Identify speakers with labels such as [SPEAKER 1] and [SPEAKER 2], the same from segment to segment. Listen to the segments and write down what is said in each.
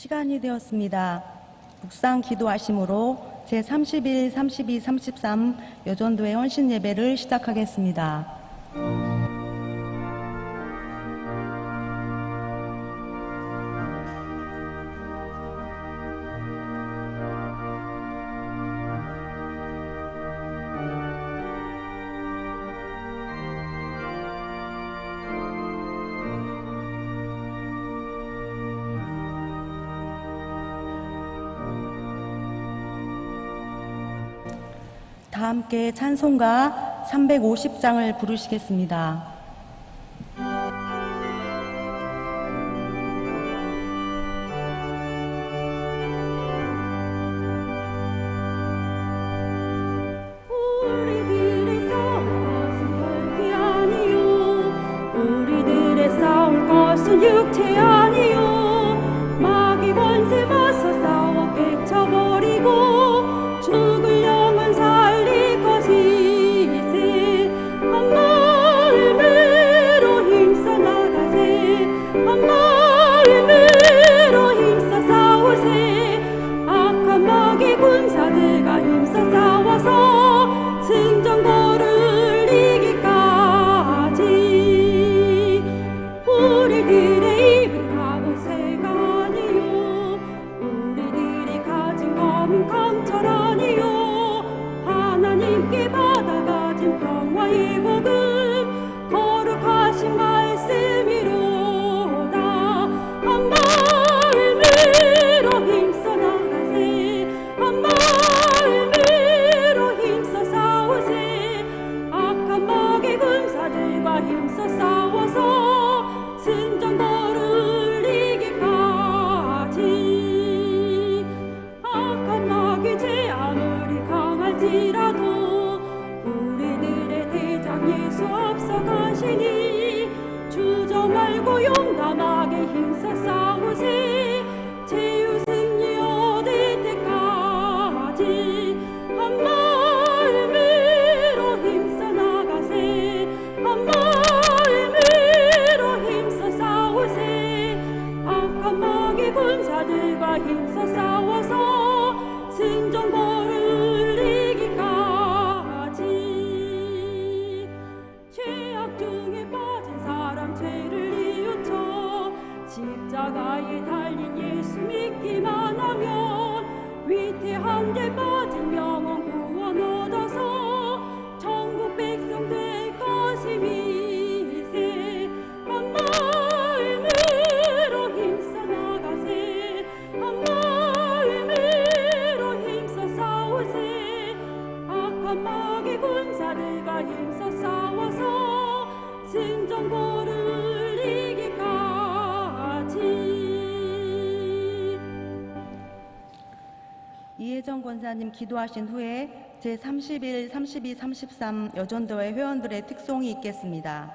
[SPEAKER 1] 시간이 되었습니다. 묵상 기도하심으로 제31, 32, 33 여전도의 헌신 예배를 시작하겠습니다. 다 함께 찬송가 350장을 부르시겠습니다.
[SPEAKER 2] 우리들의 싸울 것은 육체 아니요 마귀 권세 맞서 싸워 깨쳐버리고 죽을 영혼 살릴 것이세. 한 마음으로 힘써 나가세. 한 마음으로 힘써 싸우세. 악한 마귀 군사들과 힘써 싸워서 승전거를 이기까지. 우리들의 입은 갑옷새가 아니요 우리들이 가진 검은 강철 아니요 하나님께 받아가진 평화의 복음 거룩하신 말씀이로다. 한 마음으로 힘써 나가세. 한 마음으로 힘써 싸우세. 악한 마귀 군사들과 힘써 싸워서 승전거를 이기까지. 악한 마귀 제 아무리 강할지라도 우리들의 대장 예수 앞서가시니 주저 말고 용감하게 힘써 싸우세. 제유 승리 얻을 때까지. 한 마음으로 힘써 나가세. 한 마음으로 힘써 싸우세. 악한 마귀 군사들과 힘써 싸워서 승전거를 이기까지. 죄악 중에 빠진 사람 죄를 뉘우쳐 십자가에 달린 예수 믿기만 하면 위태한 데 빠진 영원 구원 얻어서 천국 백성 될 것임이세. 한 마음으로 힘써 나가세. 한 마음으로 힘써 싸우세. 악한 마귀 군사들과 힘써 싸워서 승전거를 이기까지.
[SPEAKER 1] 이혜정 권사님 기도하신 후에 제31, 32, 33 여전도회 회원들의 특송이 있겠습니다.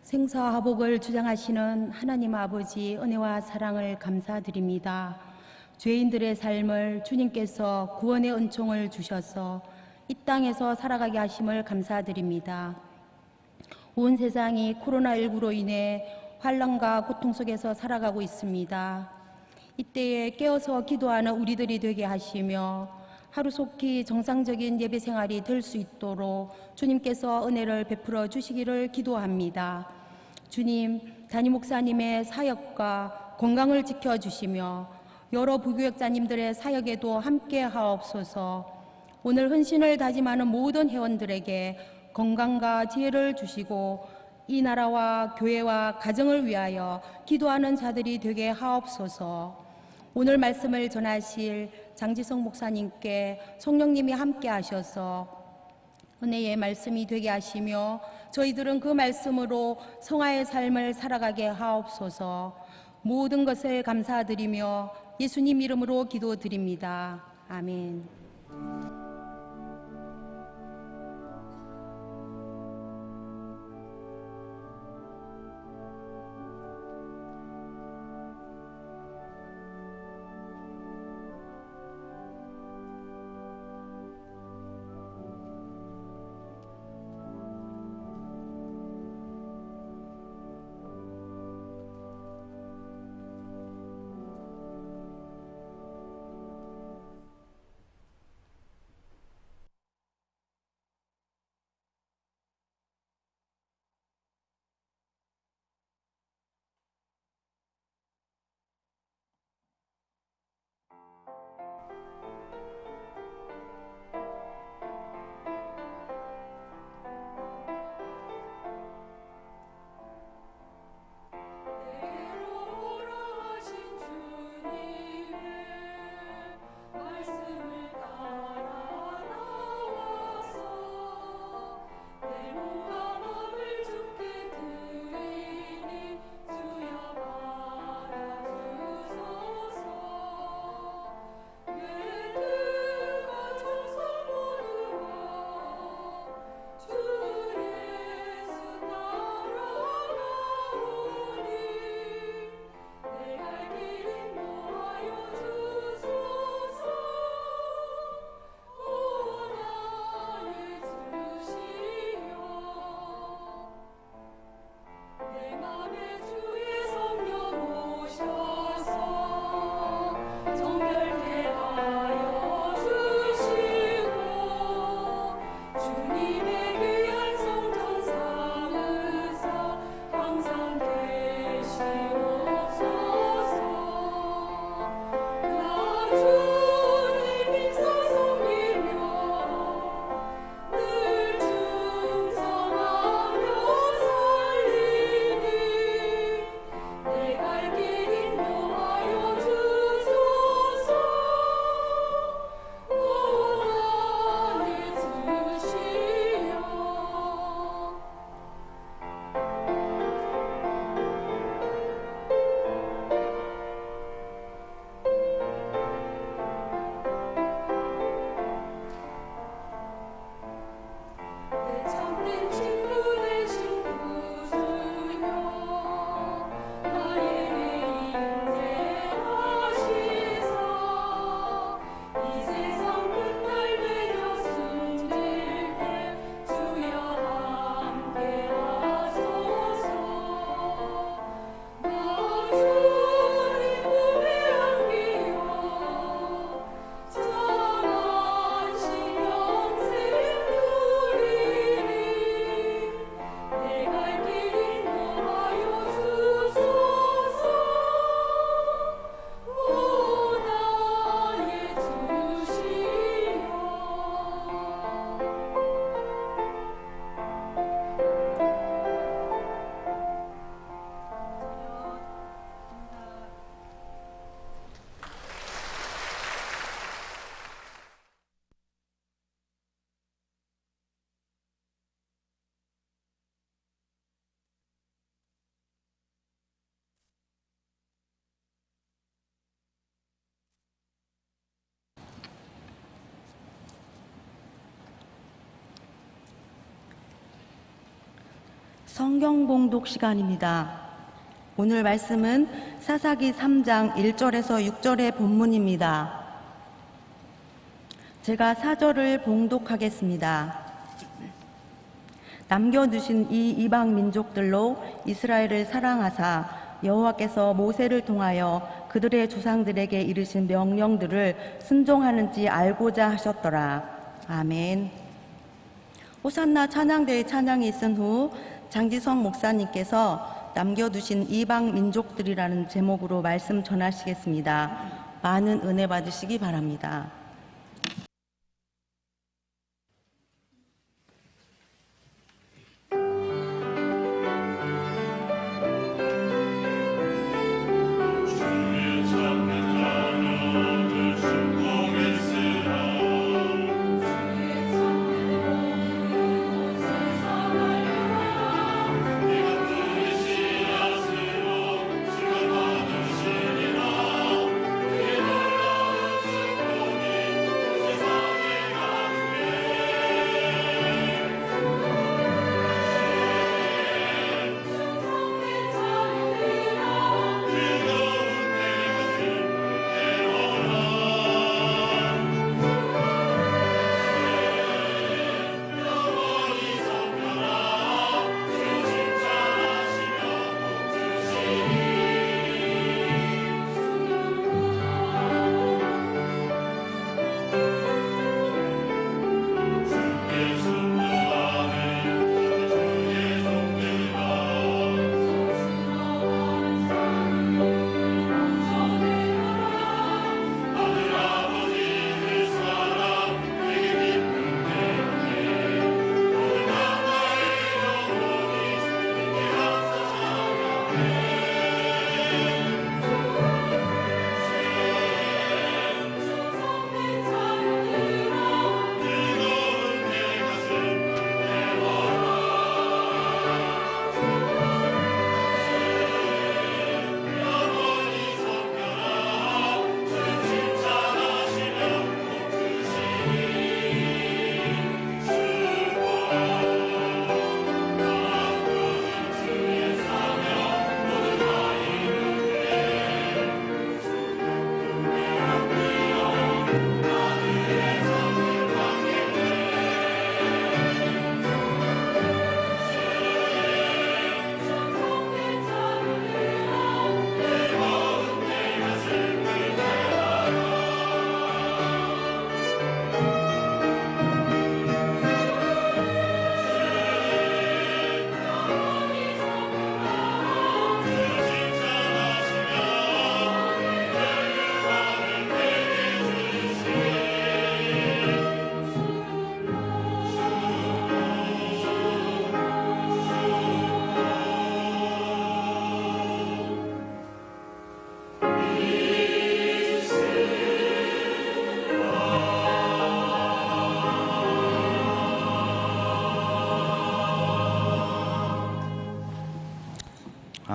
[SPEAKER 3] 생사화복을 주장하시는 하나님 아버지 은혜와 사랑을 감사드립니다. 죄인들의 삶을 주님께서 구원의 은총을 주셔서 이 땅에서 살아가게 하심을 감사드립니다. 온 세상이 코로나19로 인해 환란과 고통 속에서 살아가고 있습니다. 이때에 깨어서 기도하는 우리들이 되게 하시며 하루속히 정상적인 예배 생활이 될 수 있도록 주님께서 은혜를 베풀어 주시기를 기도합니다. 주님, 담임 목사님의 사역과 건강을 지켜주시며 여러 부교역자님들의 사역에도 함께 하옵소서. 오늘 헌신을 다짐하는 모든 회원들에게 건강과 지혜를 주시고 이 나라와 교회와 가정을 위하여 기도하는 자들이 되게 하옵소서. 오늘 말씀을 전하실 장지성 목사님께 성령님이 함께 하셔서 은혜의 말씀이 되게 하시며 저희들은 그 말씀으로 성화의 삶을 살아가게 하옵소서. 모든 것을 감사드리며 예수님 이름으로 기도드립니다. 아멘.
[SPEAKER 1] 성경 봉독 시간입니다. 오늘 말씀은 사사기 3장 1절에서 6절의 본문입니다. 제가 4절을 봉독하겠습니다. 남겨두신 이 이방 민족들로 이스라엘을 사랑하사 여호와께서 모세를 통하여 그들의 조상들에게 이르신 명령들을 순종하는지 알고자 하셨더라. 아멘. 호산나 찬양대의 찬양이 있은 후 장지성 목사님께서 남겨두신 이방 민족들이라는 제목으로 말씀 전하시겠습니다. 많은 은혜 받으시기 바랍니다.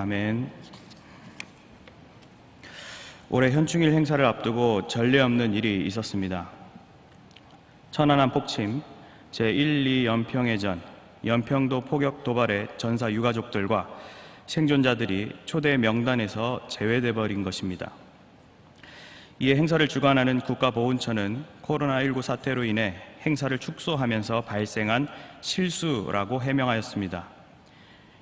[SPEAKER 4] 아멘. 올해 현충일 행사를 앞두고 전례 없는 일이 있었습니다. 천안함 폭침, 제1, 2 연평해전, 연평도 포격 도발의 전사 유가족들과 생존자들이 초대 명단에서 제외돼 버린 것입니다. 이에 행사를 주관하는 국가보훈처는 코로나19 사태로 인해 행사를 축소하면서 발생한 실수라고 해명하였습니다.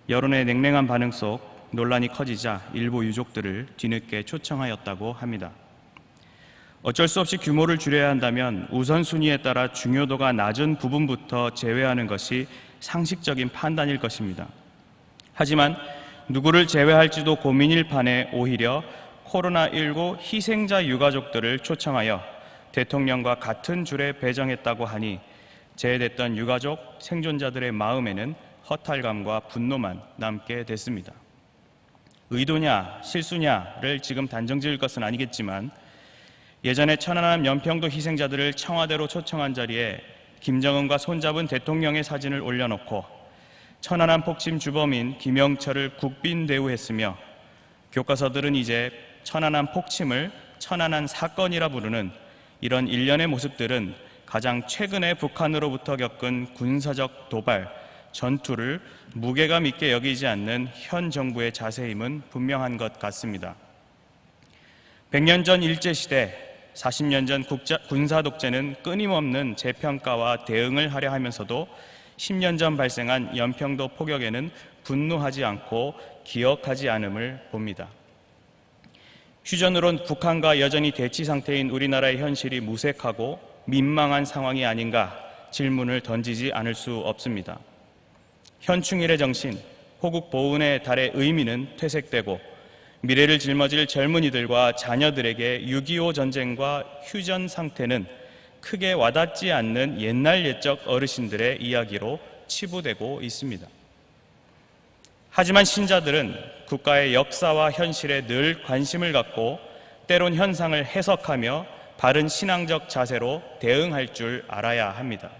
[SPEAKER 4] 여론의 냉랭한 반응 속 논란이 커지자 일부 유족들을 뒤늦게 초청하였다고 합니다. 어쩔 수 없이 규모를 줄여야 한다면 우선순위에 따라 중요도가 낮은 부분부터 제외하는 것이 상식적인 판단일 것입니다. 하지만 누구를 제외할지도 고민일 판에 오히려 코로나19 희생자 유가족들을 초청하여 대통령과 같은 줄에 배정했다고 하니 제외됐던 유가족 생존자들의 마음에는 허탈감과 분노만 남게 됐습니다. 의도냐 실수냐를 지금 단정지을 것은 아니겠지만 예전에 천안함 연평도 희생자들을 청와대로 초청한 자리에 김정은과 손잡은 대통령의 사진을 올려놓고 천안함 폭침 주범인 김영철을 국빈 대우했으며 교과서들은 이제 천안함 폭침을 천안함 사건이라 부르는 이런 일련의 모습들은 가장 최근에 북한으로부터 겪은 군사적 도발, 전투를 무게감 있게 여기지 않는 현 정부의 자세임은 분명한 것 같습니다. 100년 전 일제시대, 40년 전 군사독재는 끊임없는 재평가와 대응을 하려 하면서도 10년 전 발생한 연평도 포격에는 분노하지 않고 기억하지 않음을 봅니다. 휴전으론 북한과 여전히 대치 상태인 우리나라의 현실이 무색하고 민망한 상황이 아닌가 질문을 던지지 않을 수 없습니다. 현충일의 정신, 호국 보훈의 달의 의미는 퇴색되고 미래를 짊어질 젊은이들과 자녀들에게 6.25 전쟁과 휴전 상태는 크게 와닿지 않는 옛날 옛적 어르신들의 이야기로 치부되고 있습니다. 하지만 신자들은 국가의 역사와 현실에 늘 관심을 갖고 때론 현상을 해석하며 바른 신앙적 자세로 대응할 줄 알아야 합니다.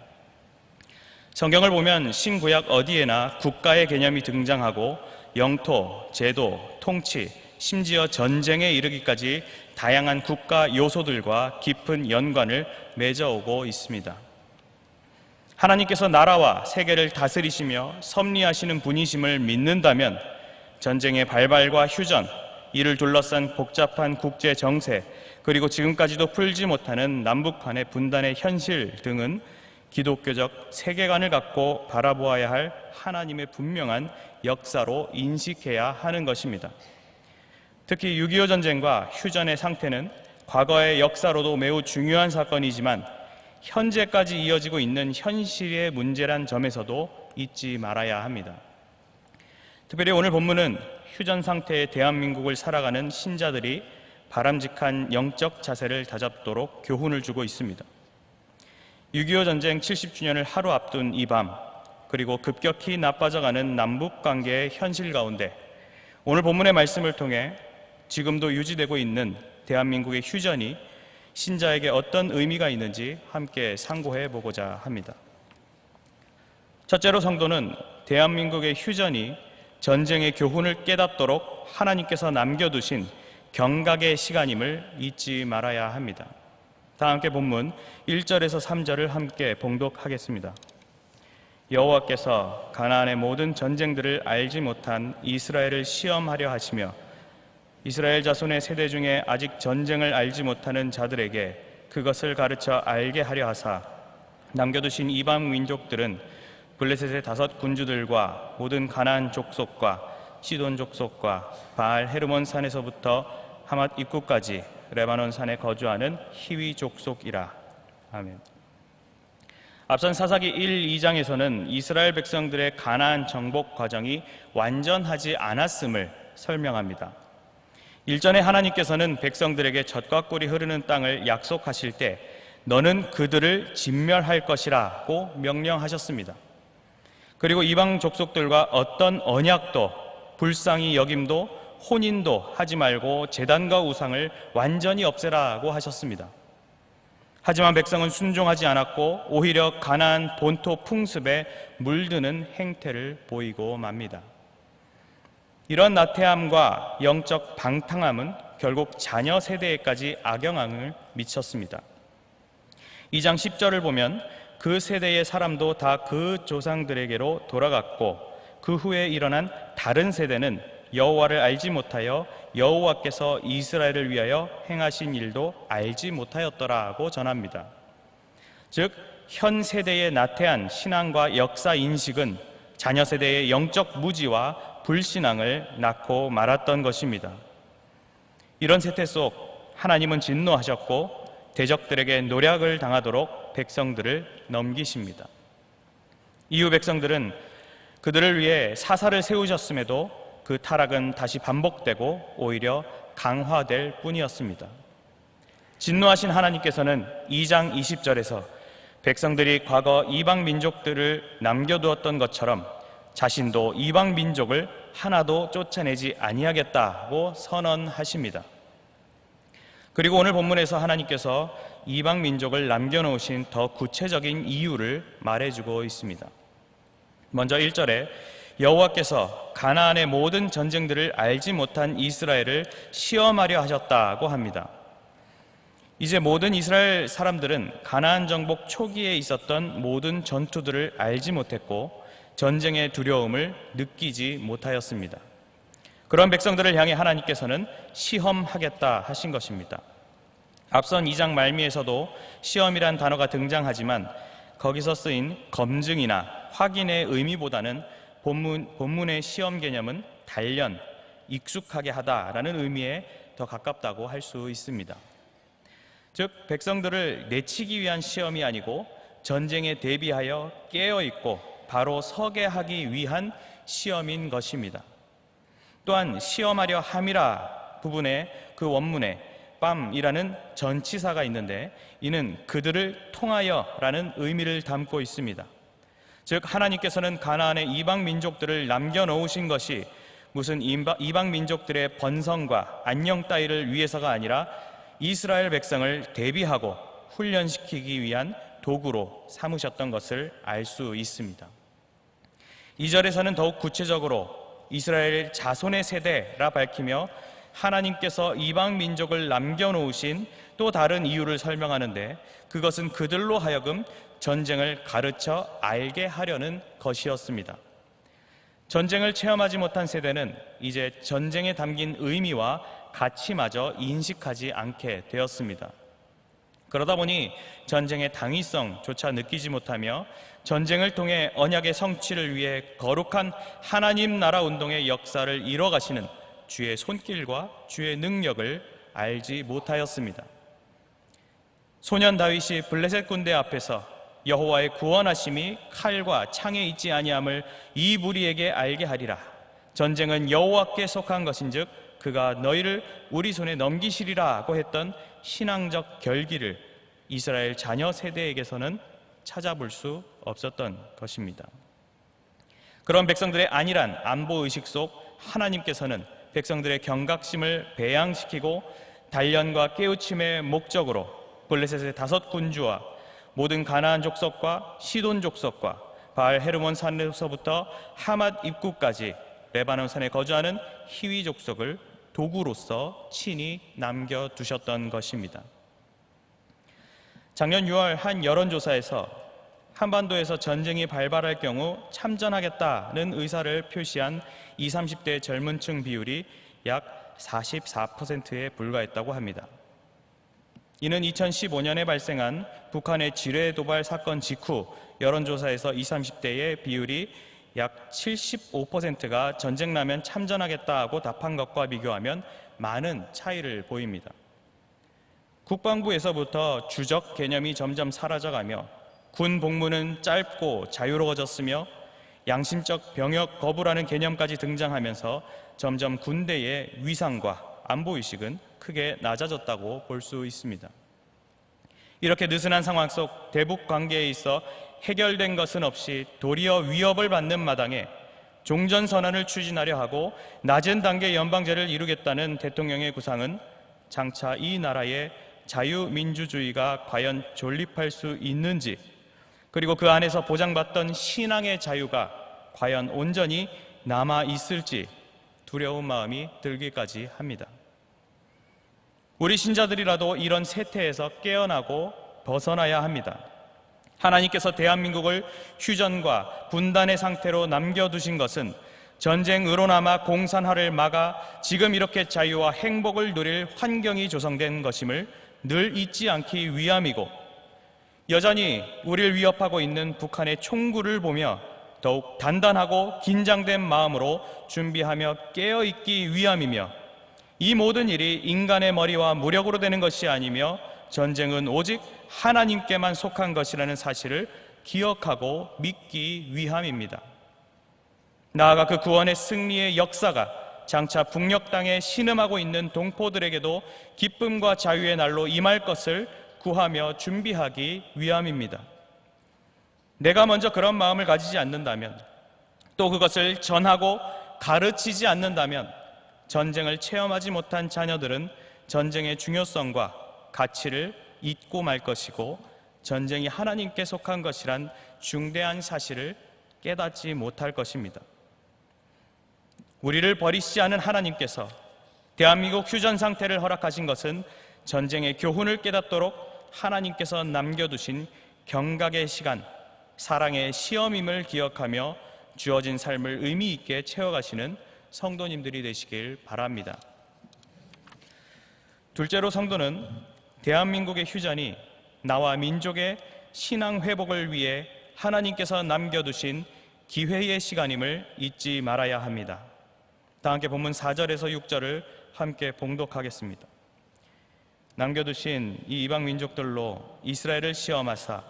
[SPEAKER 4] 성경을 보면 신구약 어디에나 국가의 개념이 등장하고 영토, 제도, 통치, 심지어 전쟁에 이르기까지 다양한 국가 요소들과 깊은 연관을 맺어오고 있습니다. 하나님께서 나라와 세계를 다스리시며 섭리하시는 분이심을 믿는다면 전쟁의 발발과 휴전, 이를 둘러싼 복잡한 국제 정세, 그리고 지금까지도 풀지 못하는 남북 간의 분단의 현실 등은 기독교적 세계관을 갖고 바라보아야 할 하나님의 분명한 역사로 인식해야 하는 것입니다. 특히 6.25 전쟁과 휴전의 상태는 과거의 역사로도 매우 중요한 사건이지만 현재까지 이어지고 있는 현실의 문제란 점에서도 잊지 말아야 합니다. 특별히 오늘 본문은 휴전 상태의 대한민국을 살아가는 신자들이 바람직한 영적 자세를 다잡도록 교훈을 주고 있습니다. 6.25 전쟁 70주년을 하루 앞둔 이 밤, 그리고 급격히 나빠져가는 남북관계의 현실 가운데 오늘 본문의 말씀을 통해 지금도 유지되고 있는 대한민국의 휴전이 신자에게 어떤 의미가 있는지 함께 상고해 보고자 합니다. 첫째로 성도는 대한민국의 휴전이 전쟁의 교훈을 깨닫도록 하나님께서 남겨두신 경각의 시간임을 잊지 말아야 합니다. 다 함께 본문 1절에서 3절을 함께 봉독하겠습니다. 여호와께서 가나안의 모든 전쟁들을 알지 못한 이스라엘을 시험하려 하시며 이스라엘 자손의 세대 중에 아직 전쟁을 알지 못하는 자들에게 그것을 가르쳐 알게 하려 하사 남겨두신 이방 민족들은 블레셋의 5 군주들과 모든 가나안 족속과 시돈 족속과 바알 헤르몬 산에서부터 하맛 입구까지 레바논 산에 거주하는 히위 족속이라. 아멘. 앞선 사사기 1, 2장에서는 이스라엘 백성들의 가나안 정복 과정이 완전하지 않았음을 설명합니다. 일전에 하나님께서는 백성들에게 젖과 꿀이 흐르는 땅을 약속하실 때 너는 그들을 진멸할 것이라고 명령하셨습니다. 그리고 이방 족속들과 어떤 언약도 불쌍히 여김도 혼인도 하지 말고 제단과 우상을 완전히 없애라고 하셨습니다. 하지만 백성은 순종하지 않았고 오히려 가나안 본토 풍습에 물드는 행태를 보이고 맙니다. 이런 나태함과 영적 방탕함은 결국 자녀 세대에까지 악영향을 미쳤습니다. 2장 10절을 보면 그 세대의 사람도 다 그 조상들에게로 돌아갔고 그 후에 일어난 다른 세대는 여호와를 알지 못하여 여호와께서 이스라엘을 위하여 행하신 일도 알지 못하였더라고 전합니다. 즉, 현 세대의 나태한 신앙과 역사 인식은 자녀 세대의 영적 무지와 불신앙을 낳고 말았던 것입니다. 이런 세태 속 하나님은 진노하셨고 대적들에게 노략을 당하도록 백성들을 넘기십니다. 이후 백성들은 그들을 위해 사사를 세우셨음에도 그 타락은 다시 반복되고 오히려 강화될 뿐이었습니다. 진노하신 하나님께서는 2장 20절에서 백성들이 과거 이방 민족들을 남겨두었던 것처럼 자신도 이방 민족을 하나도 쫓아내지 아니하겠다고 선언하십니다. 그리고 오늘 본문에서 하나님께서 이방 민족을 남겨놓으신 더 구체적인 이유를 말해주고 있습니다. 먼저 1절에 여호와께서 가나안의 모든 전쟁들을 알지 못한 이스라엘을 시험하려 하셨다고 합니다. 이제 모든 이스라엘 사람들은 가나안 정복 초기에 있었던 모든 전투들을 알지 못했고 전쟁의 두려움을 느끼지 못하였습니다. 그런 백성들을 향해 하나님께서는 시험하겠다 하신 것입니다. 앞선 2장 말미에서도 시험이란 단어가 등장하지만 거기서 쓰인 검증이나 확인의 의미보다는 본문의 시험 개념은 단련, 익숙하게 하다라는 의미에 더 가깝다고 할 수 있습니다. 즉 백성들을 내치기 위한 시험이 아니고 전쟁에 대비하여 깨어있고 바로 서게 하기 위한 시험인 것입니다. 또한 시험하려 함이라 부분에 그 원문에 빰이라는 전치사가 있는데 이는 그들을 통하여라는 의미를 담고 있습니다. 즉 하나님께서는 가나안의 이방 민족들을 남겨놓으신 것이 무슨 이방 민족들의 번성과 안녕 따위를 위해서가 아니라 이스라엘 백성을 대비하고 훈련시키기 위한 도구로 삼으셨던 것을 알 수 있습니다. 2절에서는 더욱 구체적으로 이스라엘 자손의 세대라 밝히며 하나님께서 이방 민족을 남겨놓으신 또 다른 이유를 설명하는데 그것은 그들로 하여금 전쟁을 가르쳐 알게 하려는 것이었습니다. 전쟁을 체험하지 못한 세대는 이제 전쟁에 담긴 의미와 가치마저 인식하지 않게 되었습니다. 그러다 보니 전쟁의 당위성조차 느끼지 못하며 전쟁을 통해 언약의 성취를 위해 거룩한 하나님 나라 운동의 역사를 이뤄가시는 주의 손길과 주의 능력을 알지 못하였습니다. 소년 다윗이 블레셋 군대 앞에서 여호와의 구원하심이 칼과 창에 있지 아니함을 이 무리에게 알게 하리라. 전쟁은 여호와께 속한 것인즉 그가 너희를 우리 손에 넘기시리라고 했던 신앙적 결기를 이스라엘 자녀 세대에게서는 찾아볼 수 없었던 것입니다. 그런 백성들의 안일한 안보의식 속 하나님께서는 백성들의 경각심을 배양시키고 단련과 깨우침의 목적으로 블레셋의 5 군주와 모든 가나안 족속과 시돈 족속과 바알 헤르몬 산에서부터 하맛 입구까지 레바논 산에 거주하는 히위 족속을 도구로서 친히 남겨두셨던 것입니다. 작년 6월 한 여론조사에서 한반도에서 전쟁이 발발할 경우 참전하겠다는 의사를 표시한 20, 30대 젊은 층 비율이 약 44%에 불과했다고 합니다. 이는 2015년에 발생한 북한의 지뢰 도발 사건 직후 여론조사에서 20, 30대의 비율이 약 75%가 전쟁 나면 참전하겠다고 답한 것과 비교하면 많은 차이를 보입니다. 국방부에서부터 주적 개념이 점점 사라져가며 군 복무는 짧고 자유로워졌으며 양심적 병역 거부라는 개념까지 등장하면서 점점 군대의 위상과 안보의식은 크게 낮아졌다고 볼 수 있습니다. 이렇게 느슨한 상황 속 대북 관계에 있어 해결된 것은 없이 도리어 위협을 받는 마당에 종전선언을 추진하려 하고 낮은 단계 연방제를 이루겠다는 대통령의 구상은 장차 이 나라의 자유민주주의가 과연 존립할 수 있는지, 그리고 그 안에서 보장받던 신앙의 자유가 과연 온전히 남아 있을지 두려운 마음이 들기까지 합니다. 우리 신자들이라도 이런 세태에서 깨어나고 벗어나야 합니다. 하나님께서 대한민국을 휴전과 분단의 상태로 남겨두신 것은 전쟁으로나마 공산화를 막아 지금 이렇게 자유와 행복을 누릴 환경이 조성된 것임을 늘 잊지 않기 위함이고, 여전히 우리를 위협하고 있는 북한의 총구를 보며 더욱 단단하고 긴장된 마음으로 준비하며 깨어있기 위함이며, 이 모든 일이 인간의 머리와 무력으로 되는 것이 아니며 전쟁은 오직 하나님께만 속한 것이라는 사실을 기억하고 믿기 위함입니다. 나아가 그 구원의 승리의 역사가 장차 북녘 땅에 신음하고 있는 동포들에게도 기쁨과 자유의 날로 임할 것을 구하며 준비하기 위함입니다. 내가 먼저 그런 마음을 가지지 않는다면, 또 그것을 전하고 가르치지 않는다면 전쟁을 체험하지 못한 자녀들은 전쟁의 중요성과 가치를 잊고 말 것이고, 전쟁이 하나님께 속한 것이란 중대한 사실을 깨닫지 못할 것입니다. 우리를 버리시지 않은 하나님께서 대한민국 휴전 상태를 허락하신 것은 전쟁의 교훈을 깨닫도록 하나님께서 남겨두신 경각의 시간, 사랑의 시험임을 기억하며 주어진 삶을 의미 있게 채워가시는 성도님들이 되시길 바랍니다. 둘째로, 성도는 대한민국의 휴전이 나와 민족의 신앙 회복을 위해 하나님께서 남겨두신 기회의 시간임을 잊지 말아야 합니다. 다 함께 본문 4절에서 6절을 함께 봉독하겠습니다. 남겨두신 이 이방 민족들로 이스라엘을 시험하사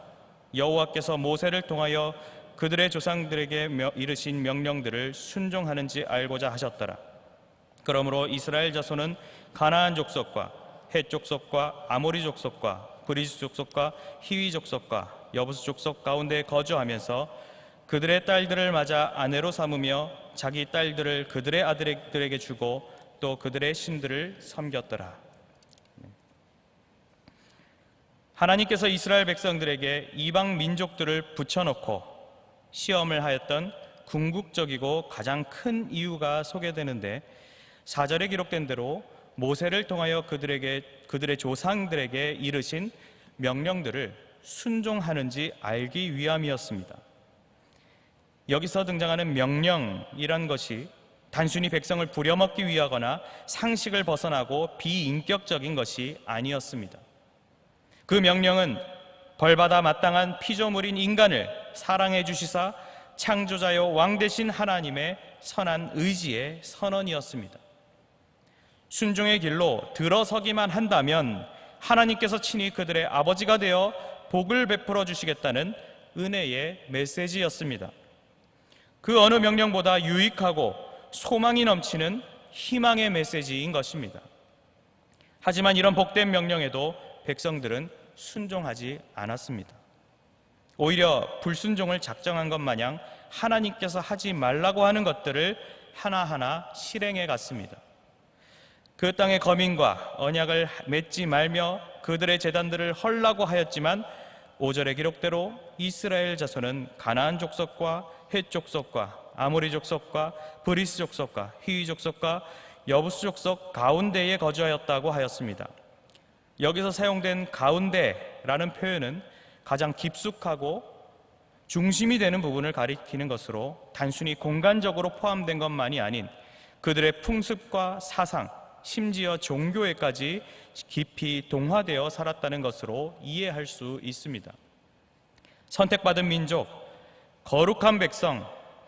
[SPEAKER 4] 여호와께서 모세를 통하여 그들의 조상들에게 이르신 명령들을 순종하는지 알고자 하셨더라. 그러므로 이스라엘 자손은 가나안 족속과 헷 족속과 아모리 족속과 브리스 족속과 히위 족속과 여부스 족속 가운데 거주하면서 그들의 딸들을 맞아 아내로 삼으며 자기 딸들을 그들의 아들들에게 주고 또 그들의 신들을 섬겼더라. 하나님께서 이스라엘 백성들에게 이방 민족들을 붙여놓고 시험을 하였던 궁극적이고 가장 큰 이유가 소개되는데, 4절에 기록된 대로 모세를 통하여 그들의 조상들에게 이르신 명령들을 순종하는지 알기 위함이었습니다. 여기서 등장하는 명령이란 것이 단순히 백성을 부려먹기 위하거나 상식을 벗어나고 비인격적인 것이 아니었습니다. 그 명령은 벌받아 마땅한 피조물인 인간을 사랑해 주시사 창조자요 왕 되신 하나님의 선한 의지의 선언이었습니다. 순종의 길로 들어서기만 한다면 하나님께서 친히 그들의 아버지가 되어 복을 베풀어 주시겠다는 은혜의 메시지였습니다. 그 어느 명령보다 유익하고 소망이 넘치는 희망의 메시지인 것입니다. 하지만 이런 복된 명령에도 백성들은 순종하지 않았습니다. 오히려 불순종을 작정한 것 마냥 하나님께서 하지 말라고 하는 것들을 하나하나 실행해 갔습니다. 그 땅의 거민과 언약을 맺지 말며 그들의 제단들을 헐라고 하였지만 5절의 기록대로 이스라엘 자손은 가나안 족속과 헷 족속과 아모리 족속과 브리스 족속과 히위 족속과 여부스 족속 가운데에 거주하였다고 하였습니다. 여기서 사용된 가운데라는 표현은 가장 깊숙하고 중심이 되는 부분을 가리키는 것으로 단순히 공간적으로 포함된 것만이 아닌 그들의 풍습과 사상, 심지어 종교에까지 깊이 동화되어 살았다는 것으로 이해할 수 있습니다. 선택받은 민족, 거룩한 백성,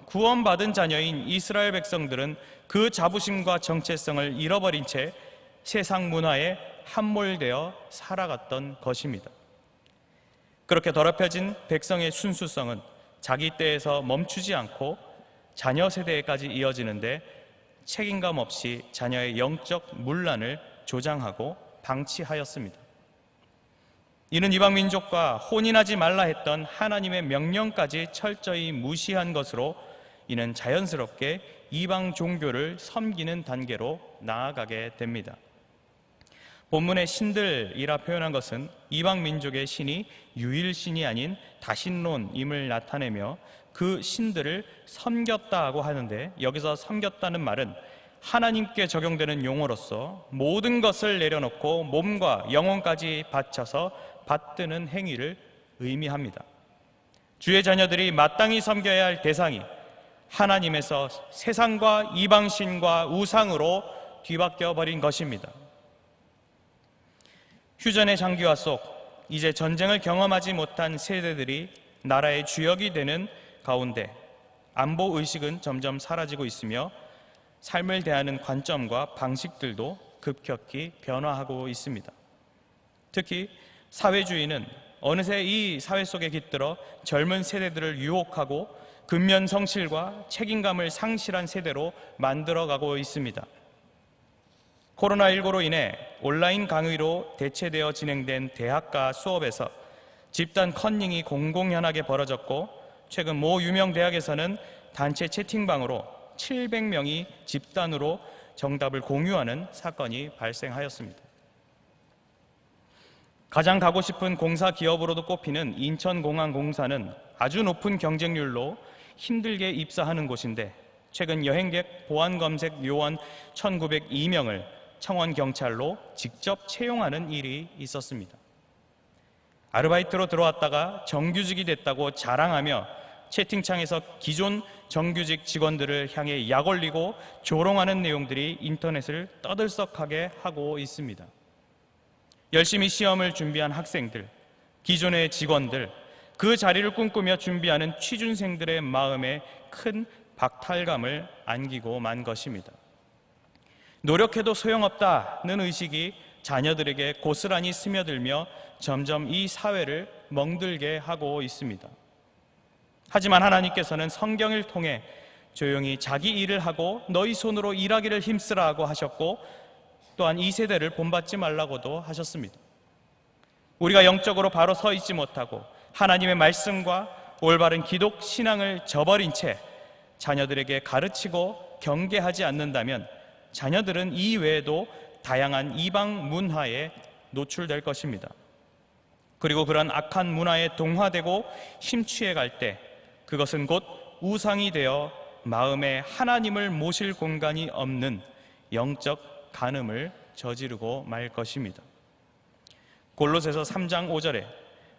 [SPEAKER 4] 구원받은 자녀인 이스라엘 백성들은 그 자부심과 정체성을 잃어버린 채 세상 문화에 함몰되어 살아갔던 것입니다. 그렇게 더럽혀진 백성의 순수성은 자기 때에서 멈추지 않고 자녀 세대에까지 이어지는데 책임감 없이 자녀의 영적 문란을 조장하고 방치하였습니다. 이는 이방 민족과 혼인하지 말라 했던 하나님의 명령까지 철저히 무시한 것으로 이는 자연스럽게 이방 종교를 섬기는 단계로 나아가게 됩니다. 본문의 신들이라 표현한 것은 이방 민족의 신이 유일신이 아닌 다신론임을 나타내며 그 신들을 섬겼다고 하는데, 여기서 섬겼다는 말은 하나님께 적용되는 용어로서 모든 것을 내려놓고 몸과 영혼까지 바쳐서 받드는 행위를 의미합니다. 주의 자녀들이 마땅히 섬겨야 할 대상이 하나님에서 세상과 이방신과 우상으로 뒤바뀌어 버린 것입니다. 휴전의 장기화 속 이제 전쟁을 경험하지 못한 세대들이 나라의 주역이 되는 가운데 안보 의식은 점점 사라지고 있으며 삶을 대하는 관점과 방식들도 급격히 변화하고 있습니다. 특히 사회주의는 어느새 이 사회 속에 깃들어 젊은 세대들을 유혹하고 근면성실과 책임감을 상실한 세대로 만들어가고 있습니다. 코로나19로 인해 온라인 강의로 대체되어 진행된 대학가 수업에서 집단 컨닝이 공공연하게 벌어졌고, 최근 모 유명 대학에서는 단체 채팅방으로 700명이 집단으로 정답을 공유하는 사건이 발생하였습니다. 가장 가고 싶은 공사 기업으로도 꼽히는 인천공항공사는 아주 높은 경쟁률로 힘들게 입사하는 곳인데, 최근 여행객 보안검색 요원 1902명을 청원경찰로 직접 채용하는 일이 있었습니다. 아르바이트로 들어왔다가 정규직이 됐다고 자랑하며 채팅창에서 기존 정규직 직원들을 향해 약 올리고 조롱하는 내용들이 인터넷을 떠들썩하게 하고 있습니다. 열심히 시험을 준비한 학생들, 기존의 직원들, 그 자리를 꿈꾸며 준비하는 취준생들의 마음에 큰 박탈감을 안기고 만 것입니다. 노력해도 소용없다는 의식이 자녀들에게 고스란히 스며들며 점점 이 사회를 멍들게 하고 있습니다. 하지만 하나님께서는 성경을 통해 조용히 자기 일을 하고 너희 손으로 일하기를 힘쓰라고 하셨고, 또한 이 세대를 본받지 말라고도 하셨습니다. 우리가 영적으로 바로 서 있지 못하고 하나님의 말씀과 올바른 기독 신앙을 저버린 채 자녀들에게 가르치고 경계하지 않는다면 자녀들은 이 외에도 다양한 이방 문화에 노출될 것입니다. 그리고 그런 악한 문화에 동화되고 심취해 갈 때 그것은 곧 우상이 되어 마음에 하나님을 모실 공간이 없는 영적 간음을 저지르고 말 것입니다. 골로새서 3장 5절에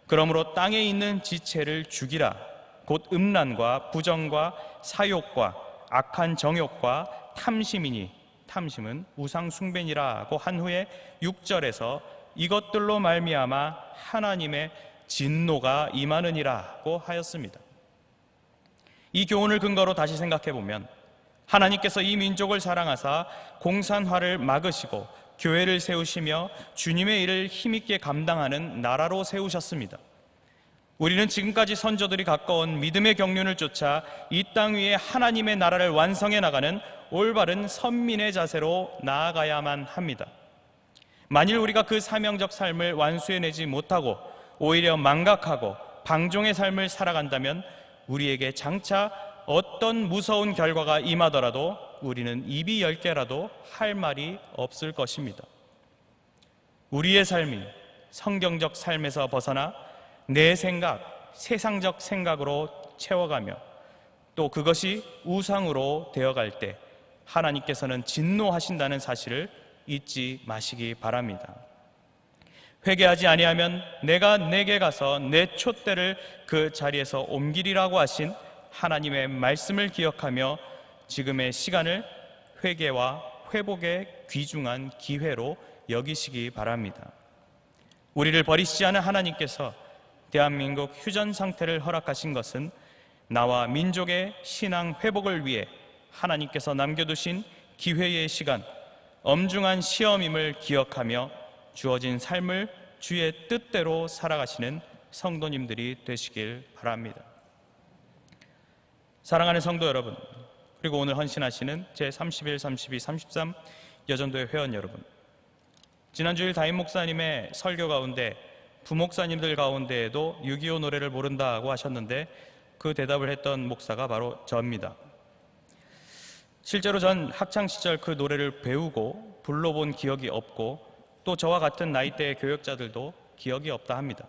[SPEAKER 4] 그러므로 땅에 있는 지체를 죽이라, 곧 음란과 부정과 사욕과 악한 정욕과 탐심이니 탐심은 우상 숭배니라고 한 후에 6절에서 이것들로 말미암아 하나님의 진노가 임하느니라고 하였습니다. 이 교훈을 근거로 다시 생각해 보면 하나님께서 이 민족을 사랑하사 공산화를 막으시고 교회를 세우시며 주님의 일을 힘있게 감당하는 나라로 세우셨습니다. 우리는 지금까지 선조들이 가까운 믿음의 경륜을 쫓아 이 땅 위에 하나님의 나라를 완성해 나가는 올바른 선민의 자세로 나아가야만 합니다. 만일 우리가 그 사명적 삶을 완수해내지 못하고 오히려 망각하고 방종의 삶을 살아간다면 우리에게 장차 어떤 무서운 결과가 임하더라도 우리는 입이 10개라도 할 말이 없을 것입니다. 우리의 삶이 성경적 삶에서 벗어나 내 생각, 세상적 생각으로 채워가며 또 그것이 우상으로 되어갈 때 하나님께서는 진노하신다는 사실을 잊지 마시기 바랍니다. 회개하지 아니하면 내가 내게 가서 내 촛대를 그 자리에서 옮기리라고 하신 하나님의 말씀을 기억하며 지금의 시간을 회개와 회복의 귀중한 기회로 여기시기 바랍니다. 우리를 버리시지 않은 하나님께서 대한민국 휴전 상태를 허락하신 것은 나와 민족의 신앙 회복을 위해 하나님께서 남겨두신 기회의 시간, 엄중한 시험임을 기억하며 주어진 삶을 주의 뜻대로 살아가시는 성도님들이 되시길 바랍니다. 사랑하는 성도 여러분, 그리고 오늘 헌신하시는 제31, 32, 33 여전도회 회원 여러분, 지난주일 담임 목사님의 설교 가운데 부목사님들 가운데에도 6.25 노래를 모른다고 하셨는데 그 대답을 했던 목사가 바로 저입니다. 실제로 전 학창시절 그 노래를 배우고 불러본 기억이 없고 또 저와 같은 나이대의 교역자들도 기억이 없다 합니다.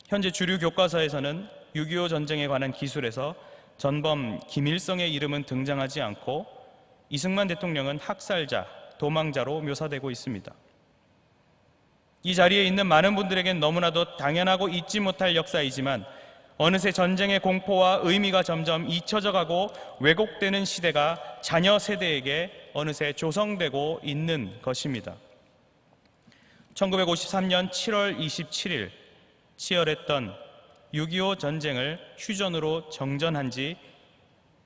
[SPEAKER 4] 현재 주류 교과서에서는 6.25 전쟁에 관한 기술에서 전범 김일성의 이름은 등장하지 않고 이승만 대통령은 학살자, 도망자로 묘사되고 있습니다. 이 자리에 있는 많은 분들에겐 너무나도 당연하고 잊지 못할 역사이지만 어느새 전쟁의 공포와 의미가 점점 잊혀져 가고 왜곡되는 시대가 자녀 세대에게 어느새 조성되고 있는 것입니다. 1953년 7월 27일 치열했던 6.25 전쟁을 휴전으로 정전한 지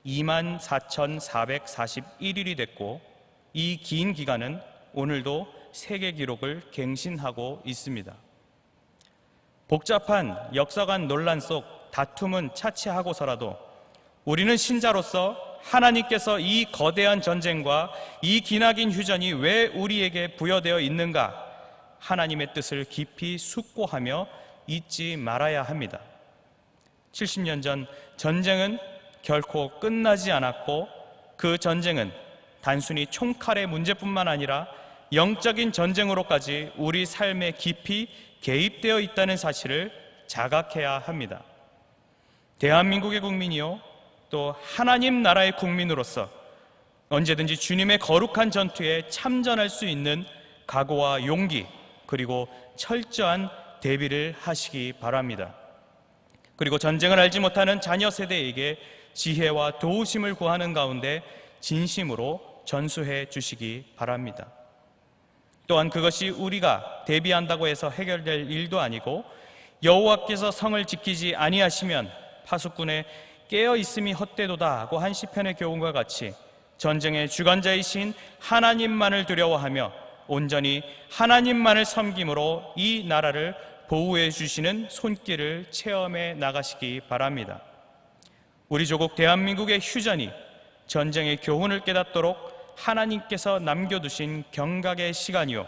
[SPEAKER 4] 24,441일이 됐고 이 긴 기간은 오늘도 세계 기록을 갱신하고 있습니다. 복잡한 역사관 논란 속 다툼은 차치하고서라도 우리는 신자로서 하나님께서 이 거대한 전쟁과 이 기나긴 휴전이 왜 우리에게 부여되어 있는가 하나님의 뜻을 깊이 숙고하며 잊지 말아야 합니다. 70년 전 전쟁은 결코 끝나지 않았고 그 전쟁은 단순히 총칼의 문제뿐만 아니라 영적인 전쟁으로까지 우리 삶에 깊이 개입되어 있다는 사실을 자각해야 합니다. 대한민국의 국민이요 또 하나님 나라의 국민으로서 언제든지 주님의 거룩한 전투에 참전할 수 있는 각오와 용기 그리고 철저한 대비를 하시기 바랍니다. 그리고 전쟁을 알지 못하는 자녀 세대에게 지혜와 도우심을 구하는 가운데 진심으로 전수해 주시기 바랍니다. 또한 그것이 우리가 대비한다고 해서 해결될 일도 아니고 여호와께서 성을 지키지 아니하시면 파수꾼의 깨어 있음이 헛되도다고 한 시편의 교훈과 같이 전쟁의 주관자이신 하나님만을 두려워하며 온전히 하나님만을 섬김으로 이 나라를 보호해 주시는 손길을 체험해 나가시기 바랍니다. 우리 조국 대한민국의 휴전이 전쟁의 교훈을 깨닫도록 하나님께서 남겨두신 경각의 시간이요,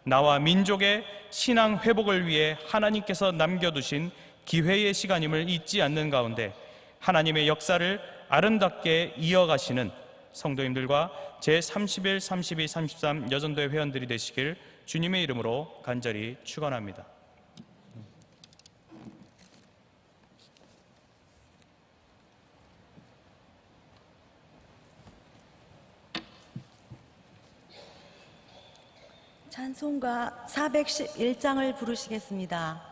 [SPEAKER 4] 나와 민족의 신앙 회복을 위해 하나님께서 남겨두신 기회의 시간임을 잊지 않는 가운데 하나님의 역사를 아름답게 이어가시는 성도님들과 제31, 32, 33 여전도회 회원들이 되시길 주님의 이름으로 간절히 축원합니다.
[SPEAKER 1] 찬송가 411장을 부르시겠습니다.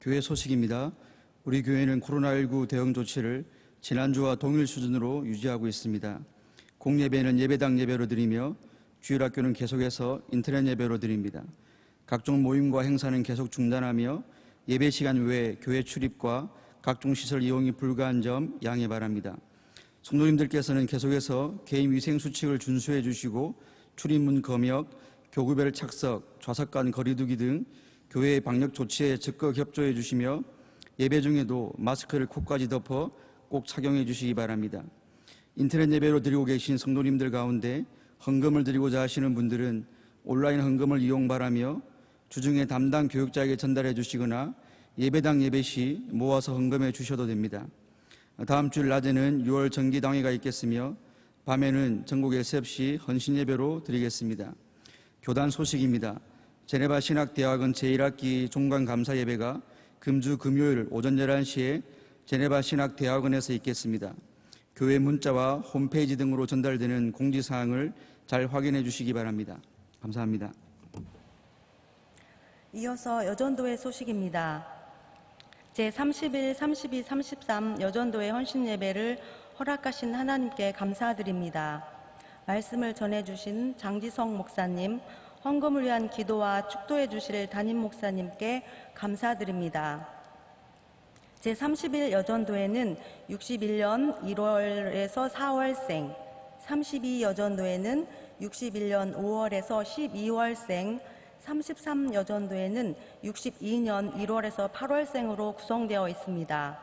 [SPEAKER 5] 교회 소식입니다. 우리 교회는 코로나19 대응 조치를 지난주와 동일 수준으로 유지하고 있습니다. 공예배는 예배당 예배로 드리며 주일학교는 계속해서 인터넷 예배로 드립니다. 각종 모임과 행사는 계속 중단하며 예배 시간 외에 교회 출입과 각종 시설 이용이 불가한 점 양해 바랍니다. 성도님들께서는 계속해서 개인 위생 수칙을 준수해 주시고 출입문 검역, 교구별 착석, 좌석 간 거리두기 등 교회의 방역 조치에 적극 협조해 주시며 예배 중에도 마스크를 코까지 덮어 꼭 착용해 주시기 바랍니다. 인터넷 예배로 드리고 계신 성도님들 가운데 헌금을 드리고자 하시는 분들은 온라인 헌금을 이용 바라며 주중에 담당 교육자에게 전달해 주시거나 예배당 예배 시 모아서 헌금해 주셔도 됩니다. 다음 주일 낮에는 6월 정기당회가 있겠으며 밤에는 전국 SF 헌신 예배로 드리겠습니다. 교단 소식입니다. 제네바 신학대학원 제1학기 종강 감사 예배가 금주 금요일 오전 11시에 제네바 신학대학원에서 있겠습니다. 교회 문자와 홈페이지 등으로 전달되는 공지사항을 잘 확인해 주시기 바랍니다. 감사합니다.
[SPEAKER 1] 이어서 여전도회 소식입니다. 제31, 32, 33 여전도회 헌신 예배를 허락하신 하나님께 감사드립니다. 말씀을 전해주신 장지성 목사님, 헌금을 위한 기도와 축도해 주실 담임 목사님께 감사드립니다. 제31 여전도회는 61년 1월에서 4월생, 32 여전도회는 61년 5월에서 12월생, 33 여전도회는 62년 1월에서 8월생으로 구성되어 있습니다.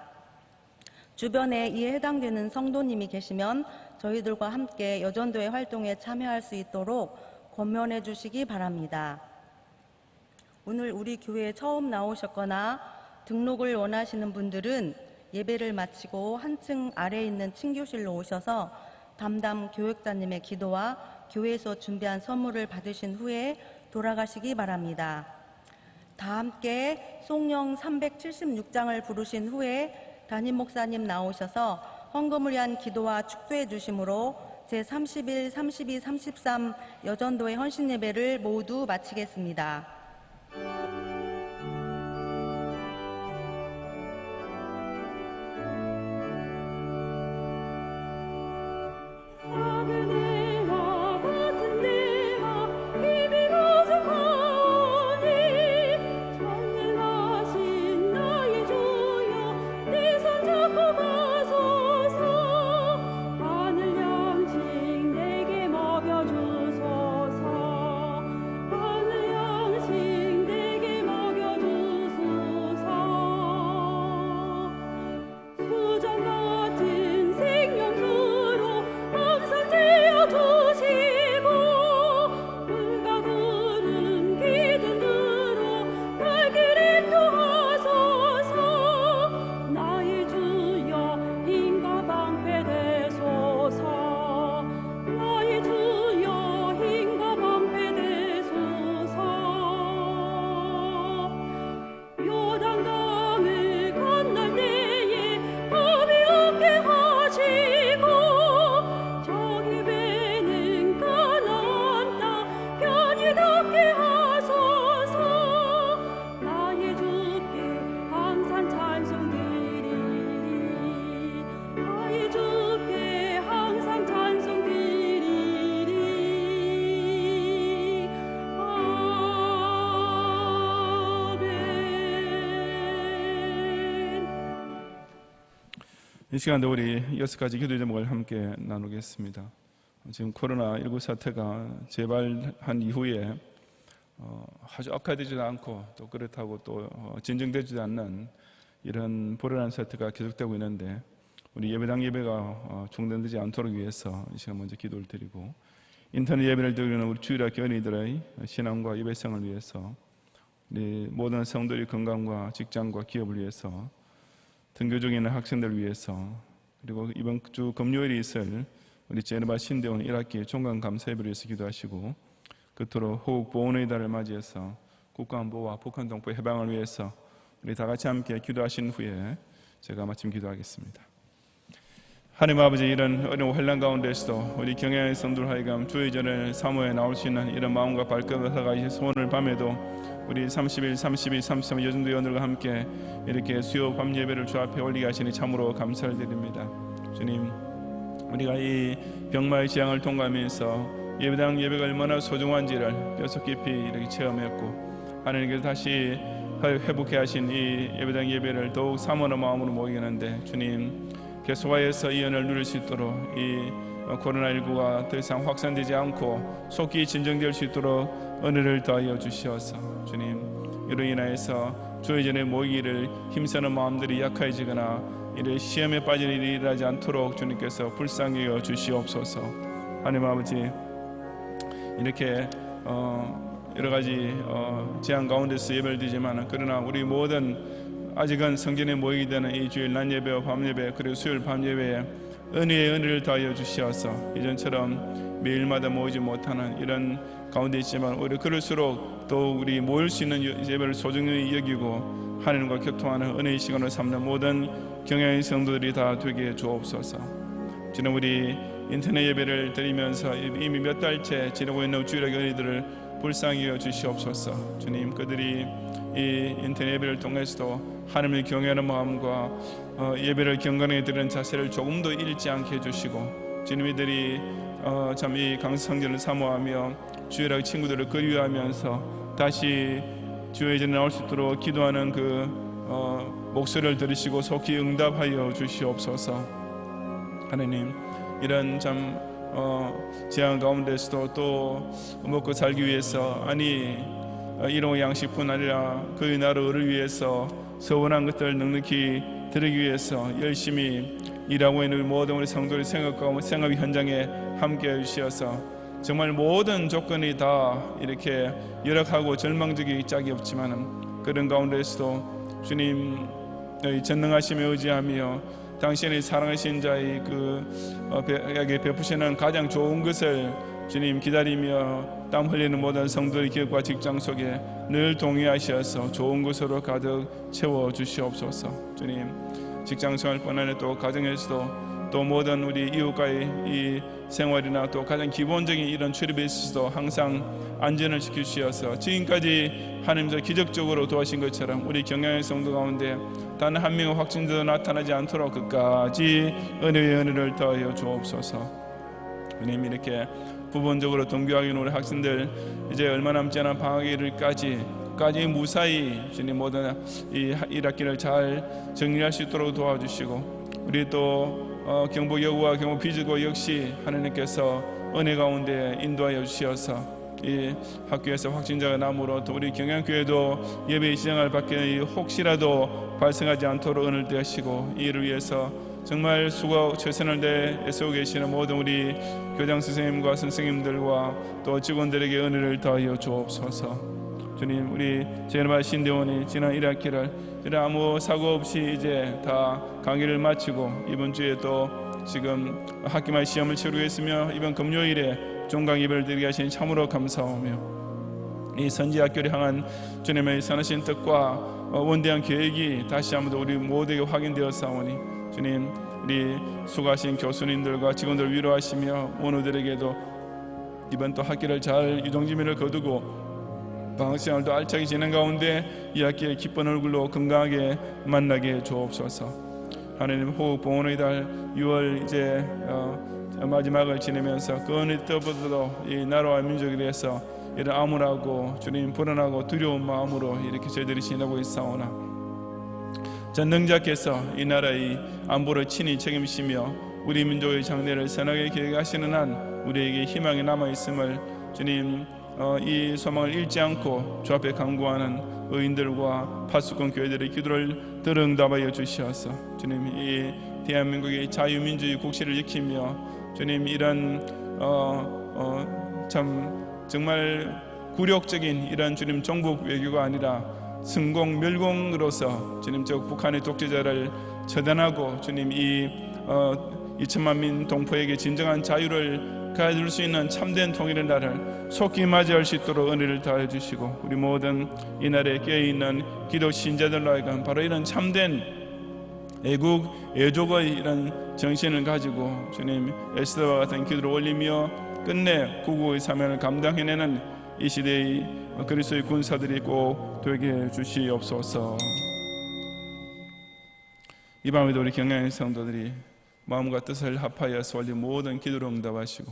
[SPEAKER 1] 주변에 이에 해당되는 성도님이 계시면 저희들과 함께 여전도회 활동에 참여할 수 있도록 권면해 주시기 바랍니다. 오늘 우리 교회에 처음 나오셨거나 등록을 원하시는 분들은 예배를 마치고 한층 아래에 있는 친교실로 오셔서 담당 교육자님의 기도와 교회에서 준비한 선물을 받으신 후에 돌아가시기 바랍니다. 다 함께 송영 376장을 부르신 후에 담임 목사님 나오셔서 헌금을 위한 기도와 축도해 주심으로 제31, 32, 33 여전도회 헌신 예배를 모두 마치겠습니다.
[SPEAKER 6] 이 시간도 우리 6가지 기도 제목을 함께 나누겠습니다. 지금 코로나19 사태가 재발한 이후에 아주 악화되지도 않고 또 그렇다고 또 진정되지도 않는 이런 불안한 사태가 계속되고 있는데 우리 예배당 예배가 중단되지 않도록 위해서 이 시간 먼저 기도를 드리고 인터넷 예배를 드리는 우리 주일학교 어린이들의 신앙과 예배성을 위해서 우리 모든 성도의 건강과 직장과 기업을 위해서 등교 중에 있는 학생들을 위해서 그리고 이번 주 금요일에 있을 우리 제네바 신대원 1학기 종강 감사예배를 위해서 기도하시고 끝으로 호국 보훈의 달을 맞이해서 국가안보와 북한 동포 해방을 위해서 우리 다 같이 함께 기도하신 후에 제가 마침 기도하겠습니다. 하나님 아버지, 이런 어려운 환난 가운데서도 우리 경영의 성도들 하여금 주의 전에 사모에 나올 수 있는 이런 마음과 발걸음을 다가가셔서 오늘 밤에도 우리 31, 32, 33 여전도 위원들과 함께 이렇게 수요 밤 예배를 주 앞에 올리게 하시니 참으로 감사를 드립니다. 주님, 우리가 이 병마의 재앙을 통과하면서 예배당 예배가 얼마나 소중한지를 뼛속 깊이 이렇게 체험했고 하나님께서 다시 회복해 하신 이 예배당 예배를 더욱 사모하는 마음으로 모이겠는데 주님, 계속하여서 이 은혜를 누릴 수 있도록 이 코로나19가 더 이상 확산되지 않고 속히 진정될 수 있도록 은혜를 더하여 주시옵소서. 주님, 이로 인하여서 주의 전에 모이기를 힘쓰는 마음들이 약해지거나 이를 시험에 빠질 일이 일어나지 않도록 주님께서 불쌍히 여겨 주시옵소서. 하나님 아버지, 이렇게 여러 가지 제한 가운데서 예배를 드리지만, 그러나 우리 모든 아직은 성전에 모이게 되는 이 주일 낮 예배와 밤 예배, 그리고 수요일 밤 예배에 은혜의 은혜를 더하여 주시어서 이전처럼 매일마다 모이지 못하는 이런 가운데 있지만, 오히려 그럴수록 또 우리 모일 수 있는 예배를 소중히 여기고 하나님과 교통하는 은혜의 시간을 삼는 모든 경향의 성도들이 다 되게 주옵소서. 주님, 우리 인터넷 예배를 드리면서 이미 몇 달째 지내고 있는 주일의 은혜들을 불쌍히 여겨 주시옵소서. 주님, 그들이 이 인터넷 예배를 통해서도 하나님을 경외하는 마음과 예배를 경건하게 드리는 자세를 조금도 잃지 않게 해주시고, 주님, 이들이 참 이 강성전을 사모하며 주일학 친구들을 그리워하면서 다시 주의 전에 나올 수 있도록 기도하는 그 목소리를 들으시고 속히 응답하여 주시옵소서. 하나님, 이런 참 재앙 가운데서도 또 먹고 살기 위해서, 아니 일용 양식뿐 아니라 그의 나라를 위해서 서원한 것들을 넉넉히 드리기 위해서 열심히 일하고 있는 모든 우리 성도의 생각 현장에 함께해 주시어서 정말 모든 조건이 다 이렇게 열악하고 절망적인 짝이 없지만은 그런 가운데서도 주님 전능하심에 의지하며 당신의 사랑하신 자의 그에게 베푸시는 가장 좋은 것을 주님 기다리며 땀 흘리는 모든 성도의 기업과 직장 속에 늘 동의하셔서 좋은 것으로 가득 채워 주시옵소서. 주님, 직장 생활뿐 아니라 또 가정에서도 또 모든 우리 이웃과의 이 생활이나 또 가장 기본적인 이런 출입에 있어서도 항상 안전을 지키시어서 지금까지 하나님께서 기적적으로 도와신 것처럼 우리 경양의 성도 가운데 단 한 명의 확진자도 나타나지 않도록 끝까지 은혜의 은혜를 더하여 주옵소서. 주님, 이렇게 부분적으로 동교하게 우리 학생들 이제 얼마 남지 않은 방학일까지 무사히 주님 모든 이 1학기를 잘 정리할 수 있도록 도와주시고, 우리 또 경북여고와 경북 비주고 역시 하나님께서 은혜 가운데 인도하여 주시어서 이 학교에서 확진자가 남으로 또 우리 경양교회도 예배 시장을 밖에 혹시라도 발생하지 않도록 은혜를 대하시고, 이를 위해서 정말 수고 최선을 다해 애쓰고 계시는 모든 우리 교장 선생님과 선생님들과 또 직원들에게 은혜를 더하여 주옵소서. 주님, 우리 제르마 신대원이 지난 1학기를 아무 사고 없이 이제 다 강의를 마치고 이번 주에 또 지금 학기말 시험을 치르고 있으며 이번 금요일에 종강 예배를 드리게 하시니 참으로 감사하며, 이 선지학교를 향한 주님의 선하신 뜻과 원대한 계획이 다시 한번 우리 모두에게 확인되었사오니 주님, 우리 수고하신 교수님들과 직원들 위로하시며 원우들에게도 이번 또 학기를 잘 유종지민을 거두고 방학생활도 알차게 지낸 가운데 이 학기에 기쁜 얼굴로 건강하게 만나게 주옵소서. 하나님, 호흡 봉헌의 달 6월 이제 마지막을 지내면서 그 어느 때보다도 이 나라와 민족에 대해서 이런 암울하고 주님 불안하고 두려운 마음으로 이렇게 저희들이 지내고 있사오나, 전능자께서 이 나라의 안보를 친히 책임지시며 우리 민족의 장래를 선하게 계획하시는 한 우리에게 희망이 남아있음을 주님 이 소망을 잃지 않고 주 앞에 간구하는 의인들과 파수꾼 교회들의 기도를 들어 응답하여 주시어서 주님, 이 대한민국의 자유민주주의 국시를 지키며 주님 이런 참 정말 굴욕적인 이런 주님 종북 외교가 아니라 승공 멸공으로서 주님 저 북한의 독재자를 처단하고 주님 이 2천만 민 동포에게 진정한 자유를 가질 수 있는 참된 통일의 날을 속히 맞이할 수 있도록 은혜를 더해 주시고, 우리 모든 이 날에 깨어있는 기독 신자들로 하여금 바로 이런 참된 애국 애족의 이런 정신을 가지고 주님 에스더와 같은 기도를 올리며 끝내 구국의 사명을 감당해내는 이 시대의 그리스도의 군사들이 꼭 되게 해 주시옵소서. 이 밤에도 우리 경양의 성도들이 마음과 뜻을 합하여서 올린 모든 기도를 응답하시고,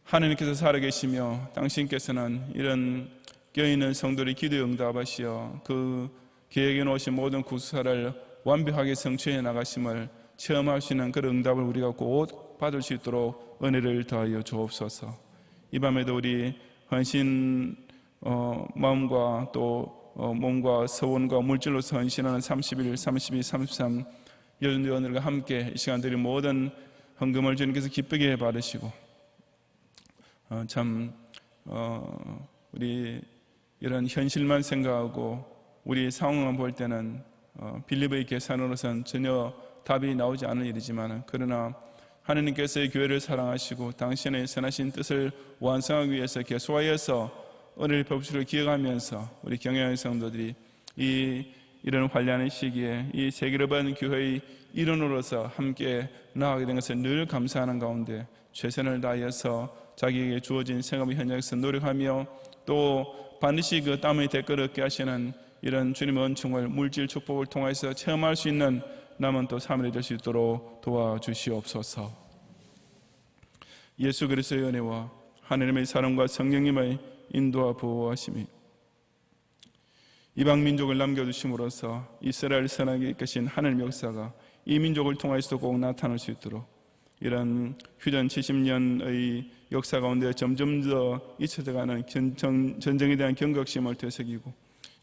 [SPEAKER 6] 하나님께서 살아계시며 당신께서는 이런 껴있는 성도들의 기도에 응답하시어 그 계획에 놓으신 모든 구사를 완벽하게 성취해 나가심을 체험할 수 있는 그런 응답을 우리가 곧 받을 수 있도록 은혜를 더하여 주옵소서. 이 밤에도 우리 헌신 마음과 또 몸과 서원과 물질로서 헌신하는 31, 32, 33 여전대원들과 함께 이 시간 드린 모든 헌금을 주님께서 기쁘게 받으시고 우리 이런 현실만 생각하고 우리 상황만 볼 때는 빌립의 계산으로선 전혀 답이 나오지 않을 일이지만 그러나 하느님께서의 교회를 사랑하시고 당신의 선하신 뜻을 완성하기 위해서 계속하여서 은혜의 법칙을 기억하면서 우리 경영의 성도들이 이런 환란의 시기에 이 세계를 받은 교회의 일원으로서 함께 나아가게 된 것을 늘 감사하는 가운데 최선을 다하여서 자기에게 주어진 생업의 현장에서 노력하며 또 반드시 그 땀의 대가를 얻게 하시는 이런 주님의 은총을 물질 축복을 통해서 체험할 수 있는 남은 또 삶이 될 수 있도록 도와주시옵소서. 예수 그리스도의 은혜와 하나님의 사랑과 성령님의 인도와 보호하심이 이방 민족을 남겨두심으로써 이스라엘 선하게 이끄신 하나님의 역사가 이 민족을 통해서도 꼭 나타날 수 있도록 이런 휴전 70년의 역사 가운데 점점 더 잊혀져가는 전쟁에 대한 경각심을 되새기고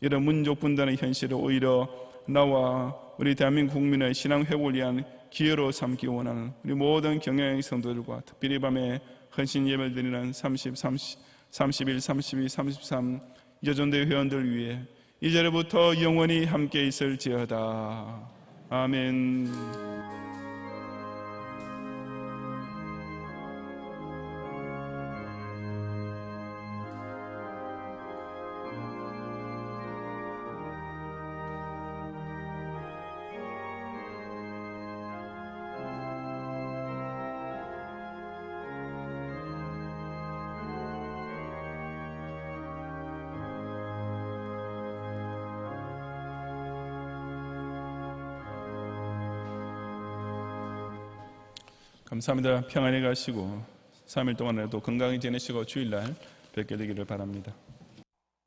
[SPEAKER 6] 이런 민족 분단의 현실을 오히려 나와 우리 대한민국 국민의 신앙 회복을 위한 기회로 삼기 원하는 우리 모든 경영의 성도들과 특별히 밤에 헌신 예배를 드리는 30, 31, 32, 33 여전대 회원들 위해 이 자리부터 영원히 함께 있을지어다. 아멘. 감사합니다. 평안히 가시고 3일 동안에도 건강히 지내시고 주일날 뵙게 되기를 바랍니다.